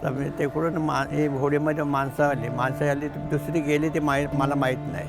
तर तिकडून हे घोडीमध्ये माणसं आली दुसरी गेली ती मला माहीत नाही.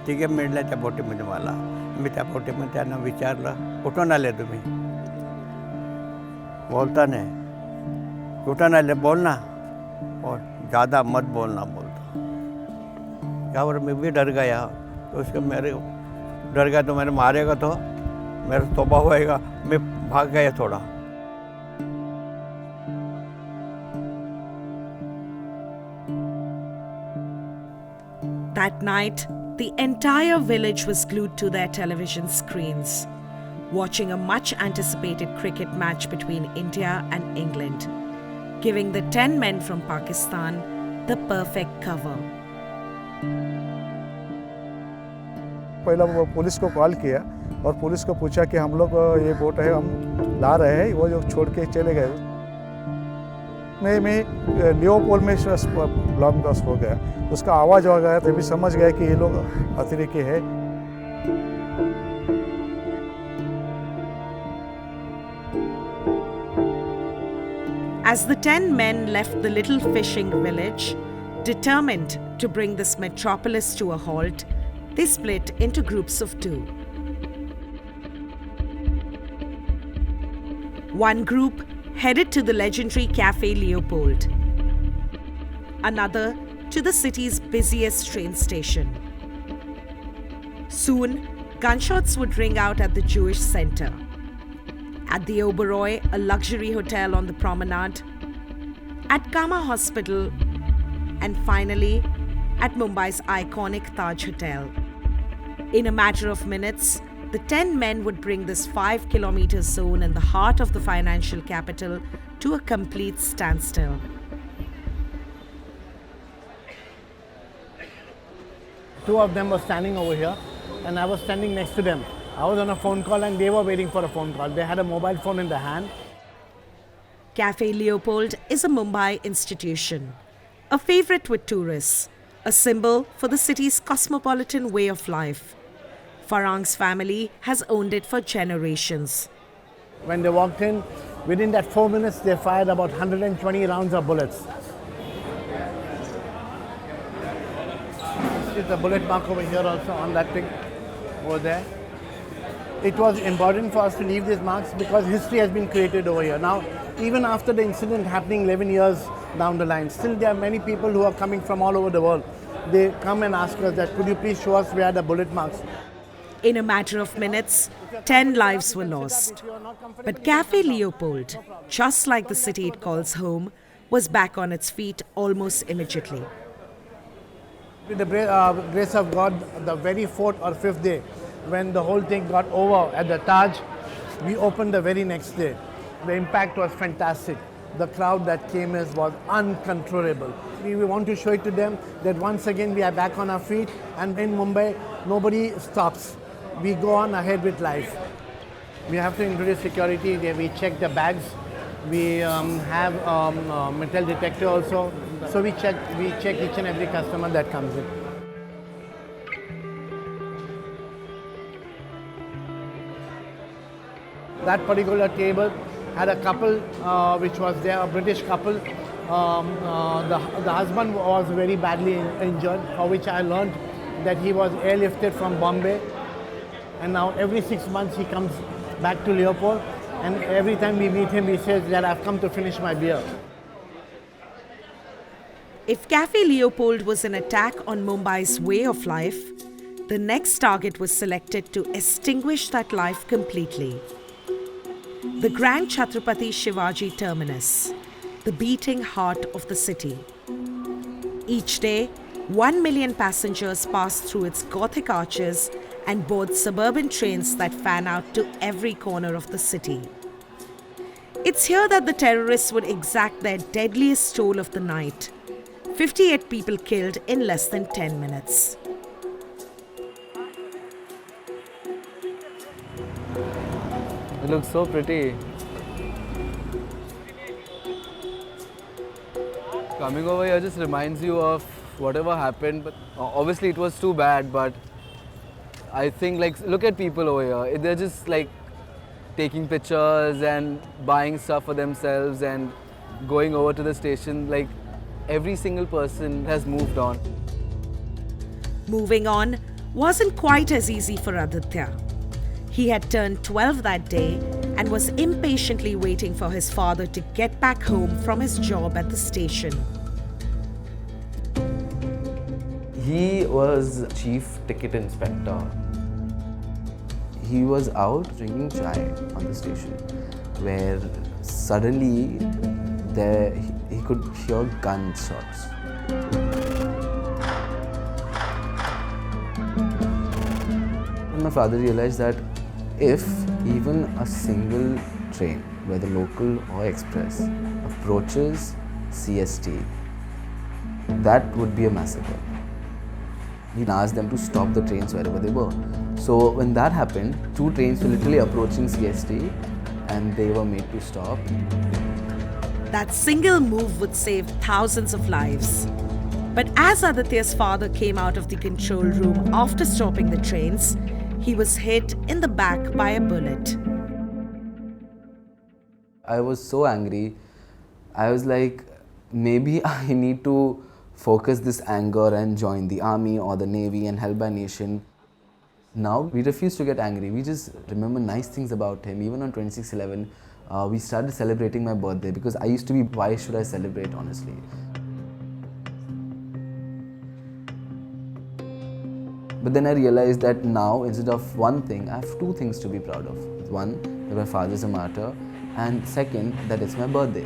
तिघे मिळल्या त्या बोटीमध्ये मला. मी त्या बोटीमध्ये त्यांना विचारलं, कुठून आले तुम्ही? बोलता नहीं, कुठून आले बोल ना. और ज़्यादा मत बोलना बोलता. क्या बोला, मैं भी डर गया. तो उसको मेरे डर गया तो मैंने मारेगा तो मेरा तौबा होएगा. मैं भाग गया थोड़ा. That night, the entire village was glued to their television screens, watching a much-anticipated cricket match between India and England, giving the 10 men from Pakistan the perfect cover. पहला वो पुलिस को कॉल किया और पुलिस को पूछा कि हम लोग ये बोट है हम ला रहे हैं, वो जो छोड़ के चले गए. मैं लियोपोल्ड में ब्लॉक क्रॉस हो गया. उसका आवाज़ आ गया तभी समझ गया कि ये लोग अतिरेकी है. As the 10 men left the little fishing village, determined to bring this metropolis to a halt, they split into groups of 2. One group headed to the legendary Cafe Leopold. Another to the city's busiest train station. Soon, gunshots would ring out at the Jewish Center, at the Oberoi, a luxury hotel on the promenade, at Kama Hospital, and finally at Mumbai's iconic Taj Hotel. In a matter of minutes, the 10 men would bring this 5-kilometer zone in the heart of the financial capital to a complete standstill. Two of them were standing over here and I was standing next to them. I was on a phone call and they were waiting for a phone call. They had a mobile phone in their hand. Cafe Leopold is a Mumbai institution, a favorite with tourists, a symbol for the city's cosmopolitan way of life. Farang's family has owned it for generations. When they walked in, within that 4 minutes, they fired about 120 rounds of bullets. There's a bullet mark over here also on that thing over there. It was important for us to leave these marks because history has been created over here. Now, even after the incident happening 11 years down the line, still there are many people who are coming from all over the world. They come and ask us that, could you please show us where the bullet marks? In a matter of minutes, 10 lives were lost. But Cafe Leopold, just like the city it calls home, was back on its feet almost immediately. With the grace of God, the very 4th or 5th day, when the whole thing got over at the Taj, we opened the very next day. The impact was fantastic. The crowd that came in was uncontrollable. We want to show it to them that once again we are back on our feet, and in Mumbai, nobody stops. We go on ahead with life. We have to introduce security. We check the bags. We have metal detector also. So we check each and every customer that comes in. That particular table had a couple which was there, a British couple. The husband was very badly injured, for which I learned that he was airlifted from Bombay. And now every 6 months he comes back to Leopold, and every time we meet him he says that I've come to finish my beer. If Cafe Leopold was an attack on Mumbai's way of life, the next target was selected to extinguish that life completely. The Grand Chhatrapati Shivaji Terminus, the beating heart of the city. Each day, 1 million passengers pass through its Gothic arches and board suburban trains that fan out to every corner of the city. It's here that the terrorists would exact their deadliest toll of the night. 58 people killed in less than 10 minutes. It looks so pretty. Coming over here just reminds you of whatever happened, but obviously it was too bad, but I think like look at people over here. They're just like taking pictures and buying stuff for themselves and going over to the station. Like every single person has moved on. Moving on wasn't quite as easy for Aditya. He had turned 12 that day and was impatiently waiting for his father to get back home from his job at the station. He was chief ticket inspector. He was out drinking chai on the station where suddenly he could hear gunshots. And my father realized that if even a single train, whether local or express, approaches CST, that would be a massacre. He asked them to stop the trains wherever they were. So when that happened, 2 trains were literally approaching CST and they were made to stop. That single move would save thousands of lives. But as Aditya's father came out of the control room after stopping the trains, he was hit in the back by a bullet. I was so angry. I was like, maybe I need to focus this anger and join the army or the navy and help my nation. Now we refuse to get angry. We just remember nice things about him. Even on 26/11, we started celebrating my birthday because I used to be, why should I celebrate honestly? But then I realized that now, instead of one thing, I have 2 things to be proud of. One, that my father is a martyr, and second, that it's my birthday.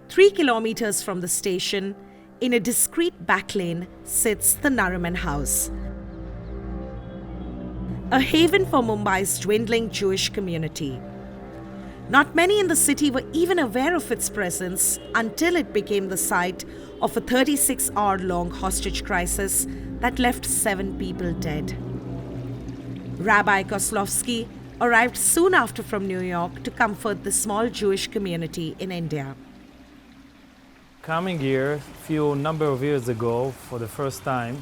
Three kilometers from the station, in a discreet back lane, sits the Nariman house, a haven for Mumbai's dwindling Jewish community. Not many in the city were even aware of its presence until it became the site of a 36-hour-long hostage crisis that left 7 people dead. Rabbi Kozlovsky arrived soon after from New York to comfort the small Jewish community in India. Coming here a number of years ago for the first time,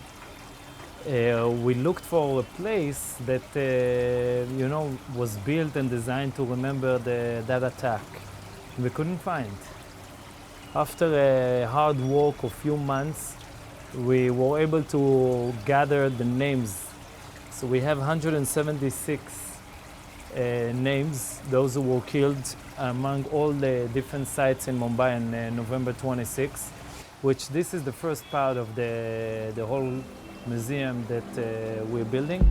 we looked for a place that was built and designed to remember that attack. We couldn't find. After a hard work of few months, we were able to gather the names. So we have 176 names, those who were killed among all the different sites in Mumbai on November 26, which this is the first part of the whole museum that we're building.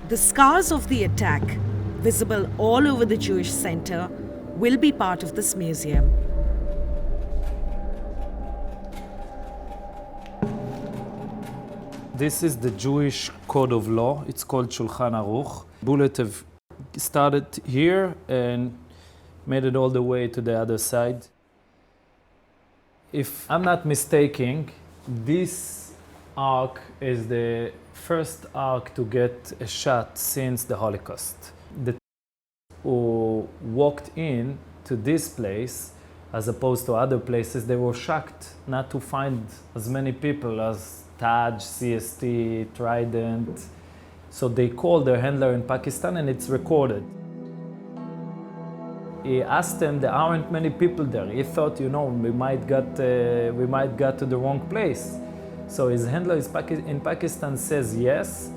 The scars of the attack, visible all over the Jewish center, will be part of this museum. This is the Jewish code of law. It's called Shulchan Aruch. Bullets have started here and made it all the way to the other side. If I'm not mistaken, this ark is the first ark to get a shot since the Holocaust. The who walked in to this place, as opposed to other places, they were shocked not to find as many people as Taj, CST, Trident. So they called their handler in Pakistan and it's recorded. He asked them, there aren't many people there. He thought, we might got to the wrong place. So his handler in Pakistan says yes,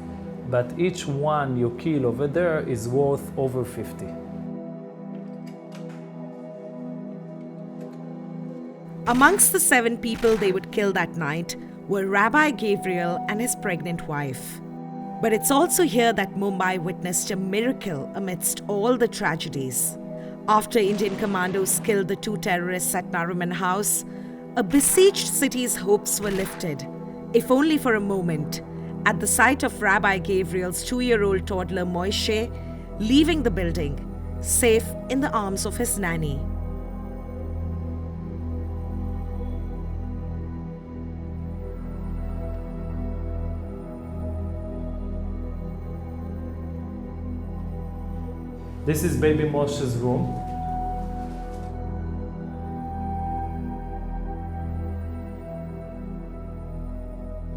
but each one you kill over there is worth over 50. Amongst the 7 people they would kill that night were Rabbi Gabriel and his pregnant wife. But it's also here that Mumbai witnessed a miracle amidst all the tragedies. After Indian commandos killed the 2 terrorists at Nariman House, a besieged city's hopes were lifted, if only for a moment, at the sight of Rabbi Gabriel's 2-year-old toddler Moishe leaving the building, safe in the arms of his nanny. This is baby Moshe's room.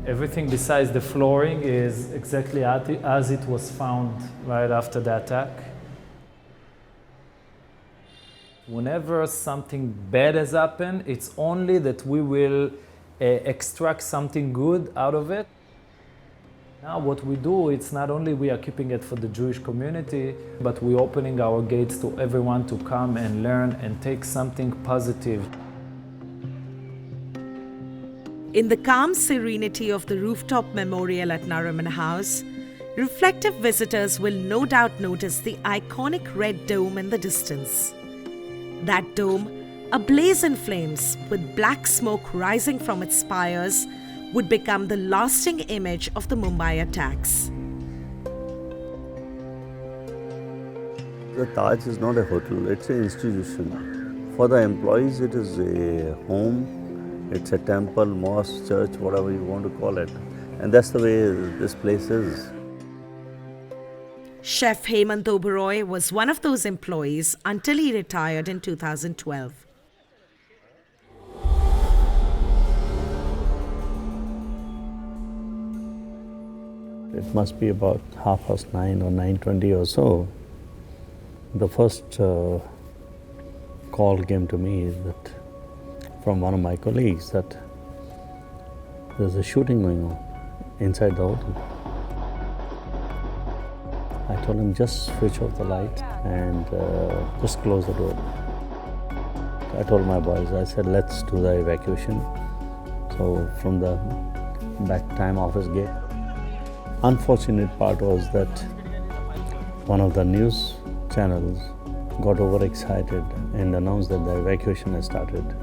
Everything besides the flooring is exactly as it was found right after the attack. Whenever something bad has happened, it's only that we will extract something good out of it. Now what we do, it's not only we are keeping it for the Jewish community, but we're opening our gates to everyone to come and learn and take something positive. In the calm serenity of the rooftop memorial at Nariman House, reflective visitors will no doubt notice the iconic red dome in the distance. That dome, ablaze in flames with black smoke rising from its spires, would become the lasting image of the Mumbai attacks. The Taj is not a hotel, it's an institution. For the employees, it is a home. It's a temple, mosque, church, whatever you want to call it. And that's the way this place is. Chef Hemant Oberoi was one of those employees until he retired in 2012. It must be about 9:30 or 9:20 or so. The first call came to me that from one of my colleagues that there's a shooting going on inside the hotel. I told him just switch off the light and just close the door. I told my boys, I said let's do the evacuation. So from the back time office gate. Unfortunate part was that one of the news channels got overexcited and announced that the evacuation has started.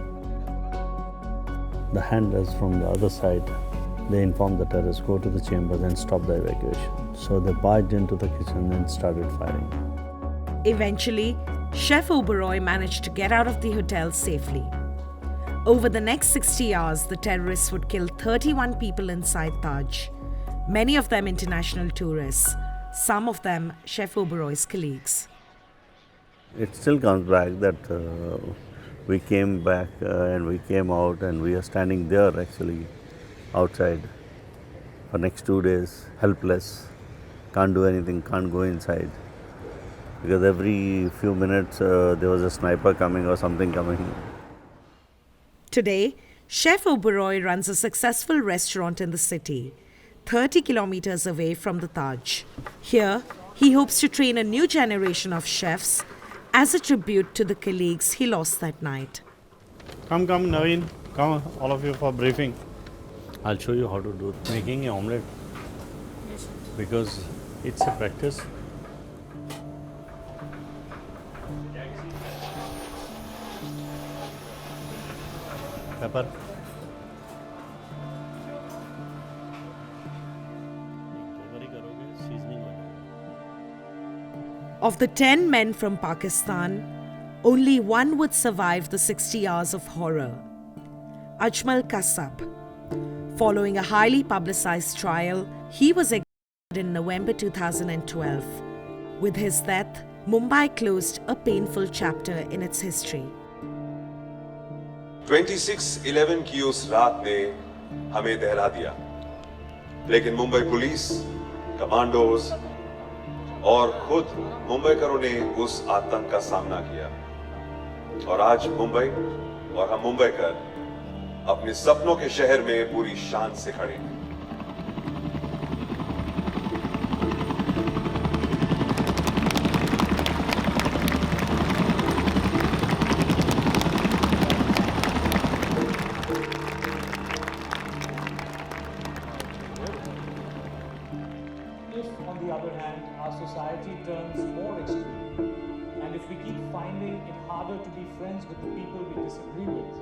The handlers from the other side, they informed the terrorists, go to the chambers and stop the evacuation. So they barged into the kitchen and started firing. Eventually, Chef Oberoi managed to get out of the hotel safely. Over the next 60 hours, the terrorists would kill 31 people inside Taj, many of them international tourists, some of them Chef Oberoi's colleagues. It still comes back that we came back and we came out and we are standing there actually outside for next 2 days, helpless, can't do anything, can't go inside. Because every few minutes there was a sniper coming or something coming. Today, Chef Oberoi runs a successful restaurant in the city, 30 kilometers away from the Taj. Here, he hopes to train a new generation of chefs as a tribute to the colleagues he lost that night. Come, Naveen, come all of you for briefing. I'll show you how to do making an omelette because it's a practice. Pepper. Of the 10 men from Pakistan, only one would survive the 60 hours of horror. Ajmal Kasab. Following a highly publicized trial, he was executed in November 2012. With his death, Mumbai closed a painful chapter in its history. 26/11 की उस रात ने हमें दहला दिया, लेकिन Mumbai police, commandos और खुद मुंबईकरों ने उस आतंक का सामना किया और आज मुंबई और हम मुंबईकर अपने सपनों के शहर में पूरी शान से खड़े हैं। If, on the other hand, our society turns more extreme, and if we keep finding it harder to be friends with the people we disagree with,